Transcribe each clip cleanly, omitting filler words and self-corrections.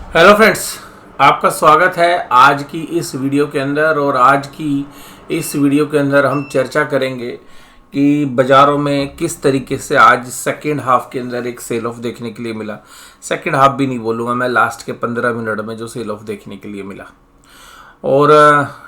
Hello friends, आपका स्वागत है आज की इस वीडियो के अंदर। और आज की इस वीडियो के अंदर हम चर्चा करेंगे कि बाज़ारों में किस तरीके से आज सेकेंड हाफ के अंदर एक सेल ऑफ देखने के लिए मिला। सेकेंड हाफ भी नहीं बोलूँगा मैं, लास्ट के 15 मिनट में जो सेल ऑफ देखने के लिए मिला। और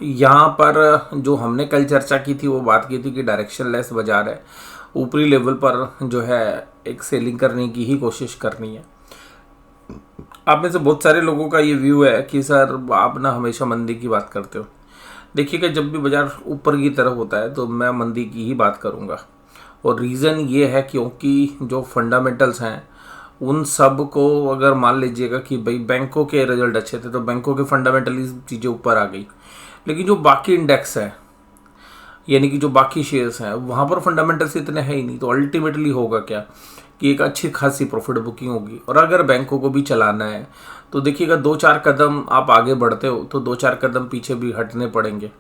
यहाँ पर जो हमने कल चर्चा की थी वो बात की थी कि डायरेक्शन लेस बाज़ार है, ऊपरी लेवल पर जो है एक सेलिंग करने की ही कोशिश करनी है। आप में से बहुत सारे लोगों का ये व्यू है कि सर आप ना हमेशा मंदी की बात करते हो। देखिएगा, जब भी बाज़ार ऊपर की तरफ होता है तो मैं मंदी की ही बात करूँगा। और रीज़न ये है क्योंकि जो फंडामेंटल्स हैं उन सब को अगर मान लीजिएगा कि भाई बैंकों के रिजल्ट अच्छे थे तो बैंकों के फंडामेंटली चीज़ें ऊपर आ गई, लेकिन जो बाकी इंडेक्स है यानी कि जो बाकी शेयर्स हैं वहाँ पर फंडामेंटल्स इतने हैं ही नहीं। तो अल्टीमेटली होगा क्या कि एक अच्छी खासी प्रॉफिट बुकिंग होगी। और अगर बैंकों को भी चलाना है तो देखिएगा, 2-4 कदम आप आगे बढ़ते हो तो 2-4 कदम पीछे भी हटने पड़ेंगे।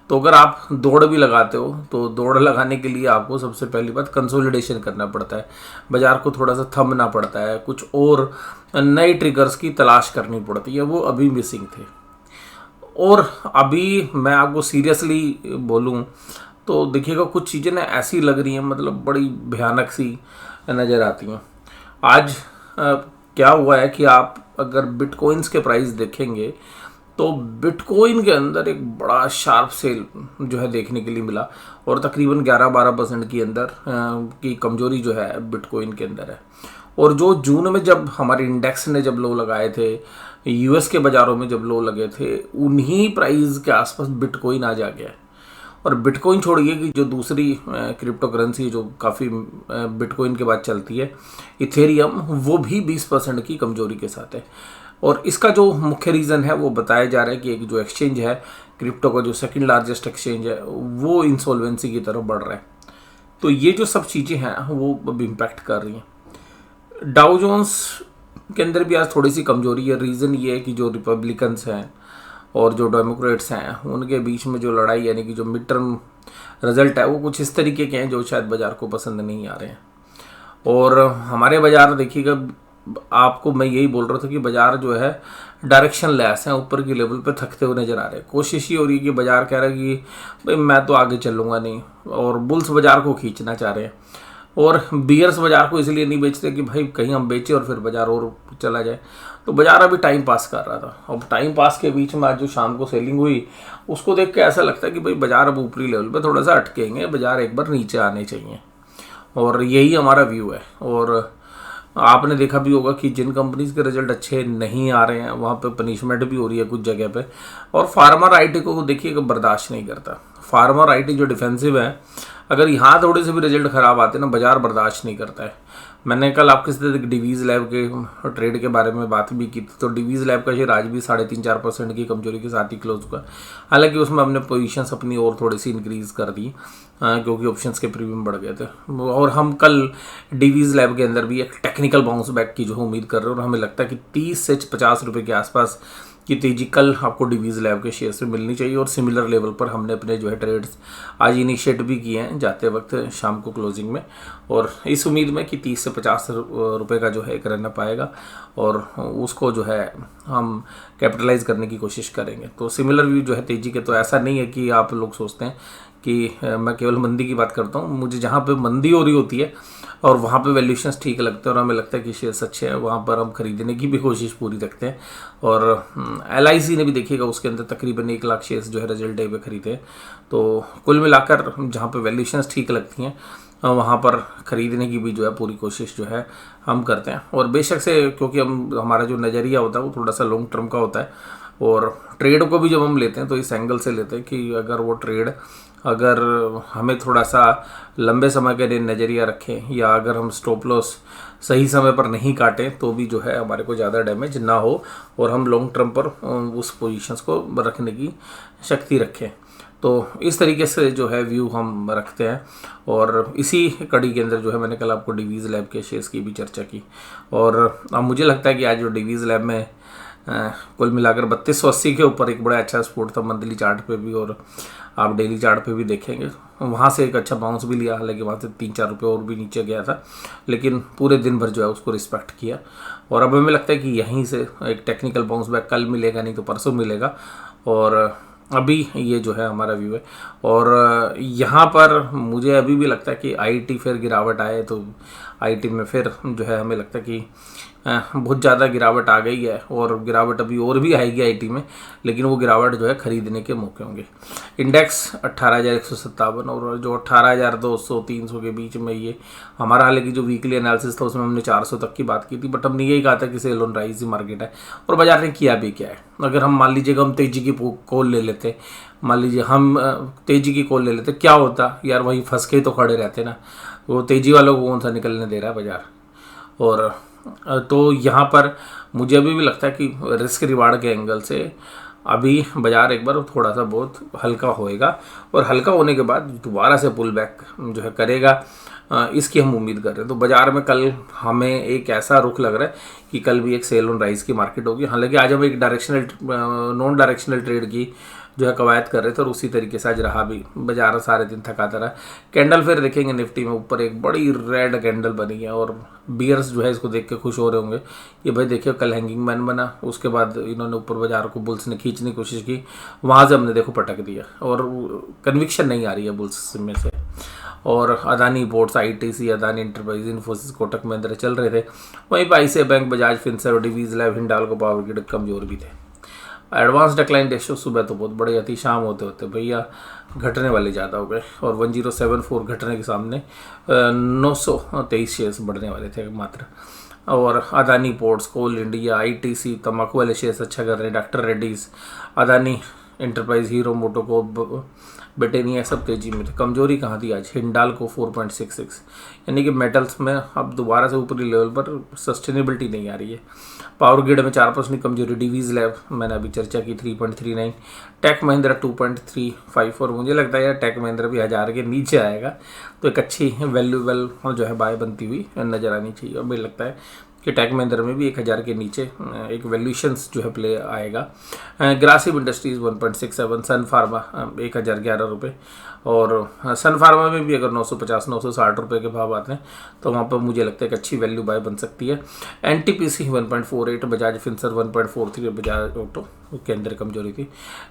तो अगर आप दौड़ भी लगाते हो तो दौड़ लगाने के लिए आपको सबसे पहली बात कंसोलिडेशन करना पड़ता है, बाज़ार को थोड़ा सा थमना पड़ता है, कुछ और नए ट्रिगर्स की तलाश करनी पड़ती है, वो अभी मिसिंग थे। और अभी मैं आपको सीरियसली बोलूं तो देखिएगा, कुछ चीज़ें ना ऐसी लग रही हैं, मतलब बड़ी भयानक सी नज़र आती हैं। आज क्या हुआ है कि आप अगर बिटकॉइंस के प्राइस देखेंगे तो बिटकॉइन के अंदर एक बड़ा शार्प सेल जो है देखने के लिए मिला। और तकरीबन 11-12% की अंदर की कमजोरी जो है बिटकॉइन के अंदर है। और जो जून में जब हमारे इंडेक्स ने जब लो लगाए थे, यूएस के बाज़ारों में जब लो लगे थे, उन्हीं प्राइस के आसपास बिटकॉइन आज आ गया है। और बिटकॉइन छोड़िए कि जो दूसरी क्रिप्टो करेंसी जो काफ़ी बिटकॉइन के बाद चलती है, इथेरियम, वो भी 20% की कमजोरी के साथ है। और इसका जो मुख्य रीज़न है वो बताया जा रहा है कि एक जो एक्सचेंज है क्रिप्टो का, जो सेकंड लार्जेस्ट एक्सचेंज है, वो इंसॉल्वेंसी की तरफ बढ़ रहा है। तो ये जो सब चीज़ें हैं वो अब इम्पैक्ट कर रही हैं। डाउ जोन्स के अंदर भी आज थोड़ी सी कमजोरी है। रीज़न ये है कि जो रिपब्लिकन्स हैं और जो डेमोक्रेट्स हैं उनके बीच में जो लड़ाई यानी कि जो मिड टर्म रिजल्ट है वो कुछ इस तरीके के हैं जो शायद बाज़ार को पसंद नहीं आ रहे हैं। और हमारे बाज़ार देखिएगा, आपको मैं यही बोल रहा था कि बाज़ार जो है डायरेक्शन लेस है, ऊपर की लेवल पे थकते हुए नज़र आ रहे हैं। कोशिश ही हो रही है कि बाज़ार कह रहा है कि भाई मैं तो आगे चलूँगा नहीं, और बुल्स बाज़ार को खींचना चाह रहे हैं। और बियर्स बाज़ार को इसलिए नहीं बेचते कि भाई कहीं हम बेचें और फिर बाज़ार और चला जाए। तो बाज़ार अभी टाइम पास कर रहा था। अब टाइम पास के बीच में आज जो शाम को सेलिंग हुई उसको देख के ऐसा लगता है कि भाई बाज़ार अब ऊपरी लेवल पे थोड़ा सा अटकेंगे, बाज़ार एक बार नीचे आने चाहिए। और यही हमारा व्यू है। और आपने देखा भी होगा कि जिन कंपनीज के रिजल्ट अच्छे नहीं आ रहे हैं वहाँ पे पनिशमेंट भी हो रही है कुछ जगह पे। और फार्मर आईटी को देखिएगा बर्दाश्त नहीं करता। फार्मर आईटी जो डिफेंसिव है, अगर यहाँ थोड़े से भी रिजल्ट ख़राब आते हैं ना, बाज़ार बर्दाश्त नहीं करता है। मैंने कल आपके साथ डिवीज़ लैब के ट्रेड के बारे में बात भी की थी। तो डिवीज़ लैब का शेयर आज भी 3.5-4% की कमजोरी के साथ ही क्लोज हुआ। हालांकि उसमें हमने पोजीशंस अपनी और थोड़ी सी इंक्रीज़ कर दी क्योंकि ऑप्शंस के प्रीमियम बढ़ गए थे। और हम कल डिवीज़ लैब के अंदर भी एक टेक्निकल बाउंस बैक की जो उम्मीद कर रहे हैं। और हमें लगता है कि 30 से 50 रुपये के आसपास की तेजी कल आपको डिवीज़ लैब के शेयर से मिलनी चाहिए। और सिमिलर लेवल पर हमने अपने जो है ट्रेड्स आज इनिशिएट भी किए हैं जाते वक्त शाम को क्लोजिंग में, और इस उम्मीद में कि 30 से 50 रुपये का जो है एक रन पाएगा और उसको जो है हम कैपिटलाइज करने की कोशिश करेंगे। तो सिमिलर व्यू जो है तेजी के। तो ऐसा नहीं है कि आप लोग सोचते हैं कि मैं केवल मंदी की बात करता हूँ। मुझे जहाँ पे मंदी हो रही होती है और वहाँ पे वैल्यूएशंस ठीक लगते हैं और हमें लगता है कि शेयर्स अच्छे हैं, वहाँ पर हम खरीदने की भी कोशिश पूरी रखते हैं। और LIC ने भी देखिएगा उसके अंदर तकरीबन 1 लाख शेयर्स जो है रिजल्ट डे पे खरीदे। तो कुल मिलाकर जहाँ पे वैल्यूएशंस ठीक लगती हैं वहाँ पर ख़रीदने की भी जो है पूरी कोशिश जो है हम करते हैं। और बेशक से क्योंकि हमारा जो नज़रिया होता है वो थोड़ा सा लॉन्ग टर्म का होता है। और ट्रेड को भी जब हम लेते हैं तो इस एंगल से लेते हैं कि अगर वो ट्रेड अगर हमें थोड़ा सा लंबे समय के लिए नज़रिया रखें या अगर हम स्टॉप लॉस सही समय पर नहीं काटें तो भी जो है हमारे को ज़्यादा डैमेज ना हो और हम लॉन्ग टर्म पर उस पोजीशंस को रखने की शक्ति रखें। तो इस तरीके से जो है व्यू हम रखते हैं। और इसी कड़ी के अंदर जो है मैंने कल आपको डिवीज़ लैब के शेयर्स की भी चर्चा की। और अब मुझे लगता है कि आज जो डिवीज़ लैब में कुल मिलाकर 3280 के ऊपर एक बड़ा अच्छा सपोर्ट था मंथली चार्ट पे भी, और आप डेली चार्ट पे भी देखेंगे वहाँ से एक अच्छा बाउंस भी लिया। हालांकि वहाँ से 3-4 रुपये और भी नीचे गया था, लेकिन पूरे दिन भर जो है उसको रिस्पेक्ट किया और अब हमें लगता है कि यहीं से एक टेक्निकल बाउंस बैक कल मिलेगा, नहीं तो परसों मिलेगा। और अभी ये जो है हमारा व्यू है। और यहाँ पर मुझे अभी भी लगता है कि आईटी फिर गिरावट आए तो आईटी में फिर जो है हमें लगता है कि बहुत ज़्यादा गिरावट आ गई है, और गिरावट अभी और भी आएगी आईटी में, लेकिन वो गिरावट जो है खरीदने के मौके होंगे। इंडेक्स 18,157 और जो 18,200-300 के बीच में ये हमारा, हालांकि जो वीकली एनालिसिस था उसमें हमने 400 तक की बात की थी, बट हमने यही कहा था कि सेल ऑन राइज ही मार्केट है। और बाजार ने किया भी क्या है, अगर हम मान लीजिएगा हम तेजी की कॉल ले लेते, मान लीजिए हम तेजी की कॉल ले लेते, क्या होता यार, वही फंस के तो खड़े रहते ना। वो तेजी वालों को कौन सा निकलने दे रहा है बाजार। और तो यहाँ पर मुझे अभी भी लगता है कि रिस्क रिवार्ड के एंगल से अभी बाजार एक बार थोड़ा सा बहुत हल्का होएगा, और हल्का होने के बाद दोबारा से पुल बैक जो है करेगा, इसकी हम उम्मीद कर रहे हैं। तो बाजार में कल हमें एक ऐसा रुख लग रहा है कि कल भी एक सेल ऑन राइज की मार्केट होगी। हालांकि आज हम एक डायरेक्शनल नॉन डायरेक्शनल ट्रेड की जो है कवायद कर रहे थे, और उसी तरीके से आज रहा भी। बाजार सारे दिन थकाता रहा। कैंडल फिर देखेंगे निफ्टी में ऊपर एक बड़ी रेड कैंडल बनी है, और बियर्स जो है इसको देख के खुश हो रहे होंगे ये भाई देखिए कल हैंगिंग मैन बना, उसके बाद इन्होंने ऊपर बाजार को बुल्स ने खींचने की कोशिश की, वहाँ से हमने देखो पटक दिया, और कन्विक्शन नहीं आ रही है बुल्स में से। और Adani Ports, ITC, Adani Enterprise, Infosys, Kotak Mahindra चल रहे थे। वहीं पर ICI bank, Bajaj Finserv, Divi's life, Hindalco, power grid कमजोर भी थे। एडवांस डिक्लाइन रेशियो सुबह तो बहुत बड़े थी, शाम होते होते भैया घटने वाले ज़्यादा हो गए, और 1074 घटने के सामने 923 शेयर्स बढ़ने वाले थे मात्र। और Adani ports, Coal India, ITC, तम्बाकू वाले शेयर्स अच्छा कर रहे हैं, doctor Reddy's, Adani enterprise, Hero MotoCorp, Britannia सब तेजी में थे। कमजोरी कहाँ थी आज, हिंडाल्को 4.66, यानी कि मेटल्स में अब दोबारा से ऊपरी लेवल पर सस्टेनेबिलिटी नहीं आ रही है। पावर ग्रिड में 4% कमजोरी, डिवीज लैब मैंने अभी चर्चा की 3.39, टेक महिंद्रा 2.35, और मुझे लगता है यार टेक महिंद्रा भी 1000 के नीचे आएगा तो एक अच्छी वैल्यूएबल जो है बाय बनती हुई नजर आनी चाहिए। और मुझे लगता है कि टेक महिंद्रा में भी 1000 के नीचे एक वैल्यूएशंस जो है प्ले आएगा। ग्रासिम इंडस्ट्रीज 1.67, सन फार्मा 1011 रुपये, और सन फार्मा में भी अगर 950-960 रुपये के भाव आते हैं तो वहाँ पर मुझे लगता है कि अच्छी वैल्यू बाय बन सकती है। NTPC 1.48, Bajaj Finserv 1.43, Bajaj auto के अंदर कमजोरी थी।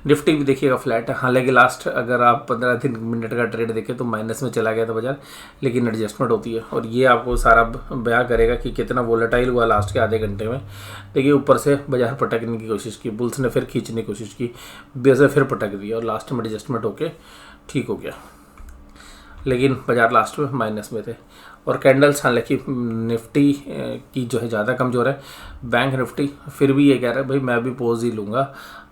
निफ्टी भी देखिएगा फ्लैट है, हालांकि लास्ट अगर आप 15 मिनट का ट्रेड देखें तो माइनस में चला गया था बाजार, लेकिन एडजस्टमेंट होती है, और ये आपको सारा बयां करेगा कि कितना वोलेटाइल हुआ लास्ट के आधे घंटे में। देखिए ऊपर से बाजार पटकने की कोशिश की, बुल्स ने फिर खींचने की कोशिश की, बेस फिर पटक दिया, और लास्ट में एडजस्टमेंट होके ठीक हो गया, लेकिन बाजार लास्ट में माइनस में थे। और कैंडल्स हालांकि निफ्टी की जो है ज़्यादा कमज़ोर है, बैंक निफ्टी फिर भी ये कह रहा है भाई मैं भी पोज ही लूँगा,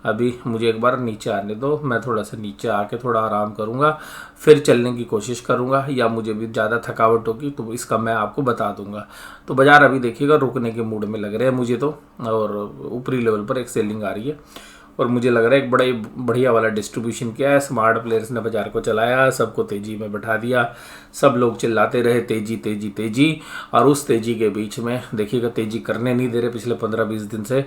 अभी मुझे एक बार नीचे आने दो, मैं थोड़ा सा नीचे आके थोड़ा आराम करूँगा, फिर चलने की कोशिश करूँगा, या मुझे भी ज़्यादा थकावट होगी तो इसका मैं आपको बता दूँगा। तो बाजार अभी देखिएगा रुकने के मूड में लग रहे हैं मुझे तो, और ऊपरी लेवल पर एक सेलिंग आ रही है, और मुझे लग रहा है एक बड़ा ही बढ़िया वाला डिस्ट्रीब्यूशन किया है। स्मार्ट प्लेयर्स ने बाजार को चलाया, सबको तेजी में बैठा दिया, सब लोग चिल्लाते रहे तेजी तेजी तेजी, और उस तेजी के बीच में देखिएगा तेजी करने नहीं दे रहे पिछले 15-20 दिन से।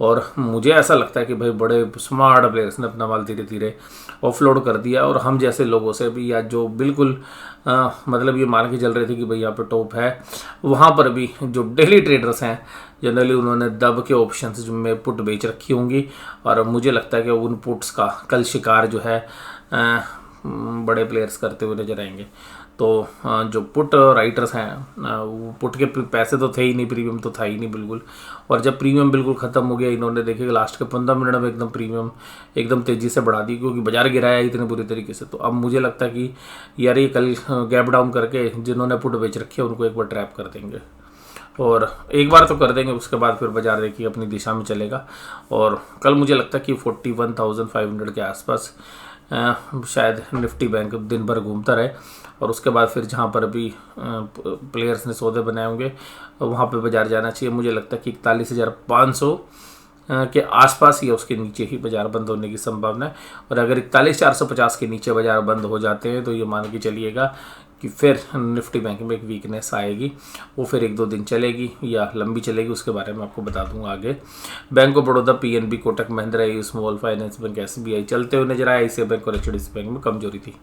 और मुझे ऐसा लगता है कि भाई बड़े स्मार्ट प्लेयर्स ने अपना माल धीरे धीरे ऑफलोड कर दिया, और हम जैसे लोगों से भी, या जो बिल्कुल मतलब ये मान के चल रहे थे कि भाई यहाँ पे टॉप है, वहाँ पर भी जो डेली ट्रेडर्स हैं जनरली उन्होंने दब के ऑप्शंस में पुट बेच रखी होंगी, और मुझे लगता है कि उन पुट्स का कल शिकार जो है बड़े प्लेयर्स करते हुए नजर आएंगे। तो जो पुट राइटर्स हैं वो पुट के पैसे तो थे ही नहीं, प्रीमियम तो था ही नहीं बिल्कुल, और जब प्रीमियम बिल्कुल ख़त्म हो गया इन्होंने देखिएगा लास्ट के 15 मिनट में एकदम प्रीमियम एकदम तेज़ी से बढ़ा दी, क्योंकि बाजार गिराया इतने बुरी तरीके से। तो अब मुझे लगता है कि यार ये कल गैप डाउन करके जिन्होंने पुट बेच रखे हैं उनको एक बार ट्रैप कर देंगे, और एक बार तो कर देंगे, उसके बाद फिर बाजार देखिए अपनी दिशा में चलेगा। और कल मुझे लगता है कि 41,500 के आसपास शायद निफ्टी बैंक दिन भर घूमता रहे, और उसके बाद फिर जहाँ पर अभी प्लेयर्स ने सौदे बनाए होंगे वहाँ पे बाजार जाना चाहिए। मुझे लगता है कि 41,500 के आसपास या उसके नीचे ही बाजार बंद होने की संभावना है, और अगर 41,450 के नीचे बाजार बंद हो जाते हैं तो ये मान के चलिएगा कि फिर निफ्टी बैंक में एक वीकनेस आएगी, वो फिर 1-2 दिन चलेगी या लंबी चलेगी, उसके बारे में आपको बता दूंगा आगे। Bank of Baroda, PNB, Kotak Mahindra, you small finance bank, SBI चलते हुए नजर आए, आईसीआई बैंक और एचडीएफसी बैंक में कमजोरी थी।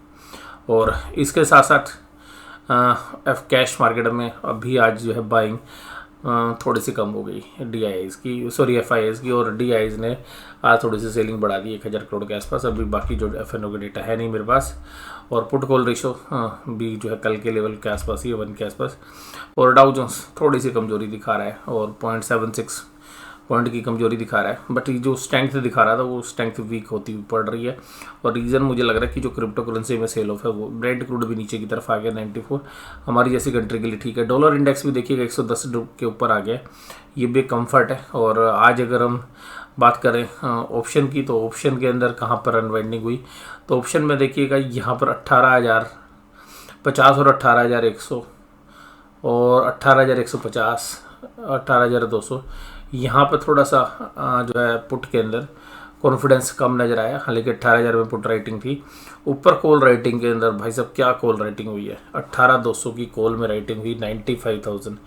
और इसके साथ साथ कैश मार्केट में अभी आज जो है बाइंग थोड़ी सी कम हो गई DIIs की, सॉरी FIIs की, और DIIs ने आज थोड़ी सी सेलिंग बढ़ा दी 1000 करोड़ के आसपास। अभी बाकी जो FNO का डेटा है नहीं मेरे पास। और पुट कॉल रेशो भी जो है कल के लेवल के आसपास ही है, 1 के आसपास। और डाउ जोन्स थोड़ी सी कमजोरी दिखा रहा है और 0.76 पॉइंट की कमजोरी दिखा रहा है, बट ये जो स्ट्रेंथ दिखा रहा था वो स्ट्रेंथ वीक होती हुई पड़ रही है। और रीज़न मुझे लग रहा है कि जो क्रिप्टो करेंसी में सेल ऑफ है वो ब्रेंट क्रूड भी नीचे की तरफ आ गया 94, हमारी जैसी कंट्री के लिए ठीक है। डॉलर इंडेक्स भी देखिएगा 110 के ऊपर आ गया, ये भी कंफर्ट है। और आज अगर हम बात करें ऑप्शन की, तो ऑप्शन के अंदर कहाँ पर अनवाइंडिंग हुई, तो ऑप्शन में देखिएगा यहाँ पर 18,050 और 18,100 और 18,150, 18,200, यहाँ पर थोड़ा सा जो है पुट के अंदर कॉन्फिडेंस कम नज़र आया। हालांकि 18,000 में पुट राइटिंग थी। ऊपर कॉल राइटिंग के अंदर भाई साहब क्या कॉल राइटिंग हुई है, 18,200 की कॉल में राइटिंग हुई 95,000,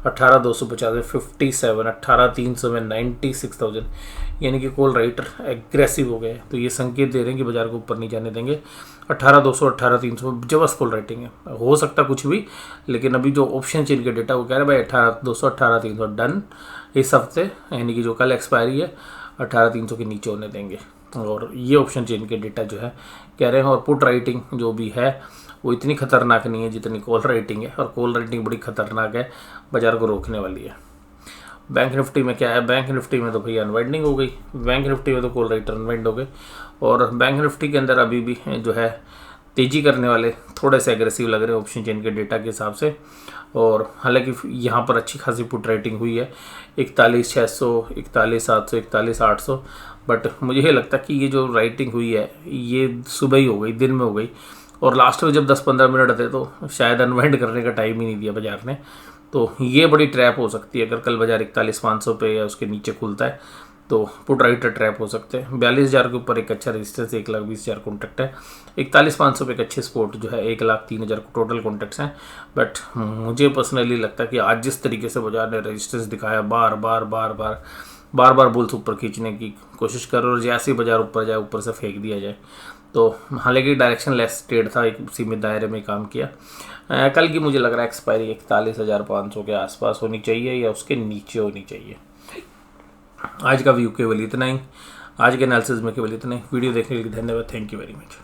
18,250 में 57, 18,300 में 96,000, यानी कि कॉल राइटर एग्रेसिव हो गए। तो ये संकेत दे रहे हैं कि बाजार को ऊपर नहीं जाने देंगे। 18,200 18,300 जबरदस्त कॉल राइटिंग है, हो सकता कुछ भी, लेकिन अभी जो ऑप्शन चेन के डेटा वो कह रहे हैं भाई 18,200 18,300 डन इस हफ्ते, यानी कि जो कल एक्सपायरी है 18,300 के नीचे होने देंगे। और ये ऑप्शन चेन के डेटा जो है कह रहे हैं। और पुट राइटिंग जो भी है वो इतनी खतरनाक नहीं है जितनी कॉल राइटिंग है, और कॉल राइटिंग बड़ी खतरनाक है, बाजार को रोकने वाली है। बैंक निफ्टी में क्या है, बैंक निफ्टी में तो भैया अनवाइंडिंग हो गई, बैंक निफ्टी में तो कॉल राइटर अनवाइंड हो गए। और बैंक निफ्टी के अंदर अभी भी जो है तेज़ी करने वाले थोड़े से एग्रेसिव लग रहे हैं ऑप्शन चेन के डेटा के हिसाब से। और हालांकि यहाँ पर अच्छी खासी पुट राइटिंग हुई है 41,600, 41,700, 41,800, बट मुझे ये लगता है कि ये जो राइटिंग हुई है ये सुबह ही हो गई, दिन में हो गई, और लास्ट में जब 10-15 मिनट थे तो शायद अनवाइंड करने का टाइम ही नहीं दिया बाजार ने। तो ये बड़ी ट्रैप हो सकती है अगर कल बाजार 41,500 पे या उसके नीचे खुलता है, तो पुट राइटर ट्रैप हो सकते हैं। 42,000 के ऊपर एक अच्छा रेजिस्टेंस 1,20,000 कॉन्ट्रैक्ट है, 41,500 पे एक अच्छे स्पोर्ट जो है 1,03,000 टोटल कॉन्ट्रैक्ट्स हैं। बट मुझे पर्सनली लगता है कि आज जिस तरीके से बाजार ने रेजिस्टेंस दिखाया, बार बार बुल्स ऊपर खींचने की कोशिश कर, और जैसे ही बाजार ऊपर जाए ऊपर से फेंक दिया जाए, तो हालांकि डायरेक्शन लेस ट्रेड था, एक सीमित दायरे में काम किया। कल की मुझे लग रहा है एक्सपायरी 41,500 के आसपास होनी चाहिए या उसके नीचे होनी चाहिए। आज का व्यू केवल इतना ही, आज के एनालिसिस में केवल इतना ही। वीडियो देखने के लिए धन्यवाद, थैंक यू वेरी मच।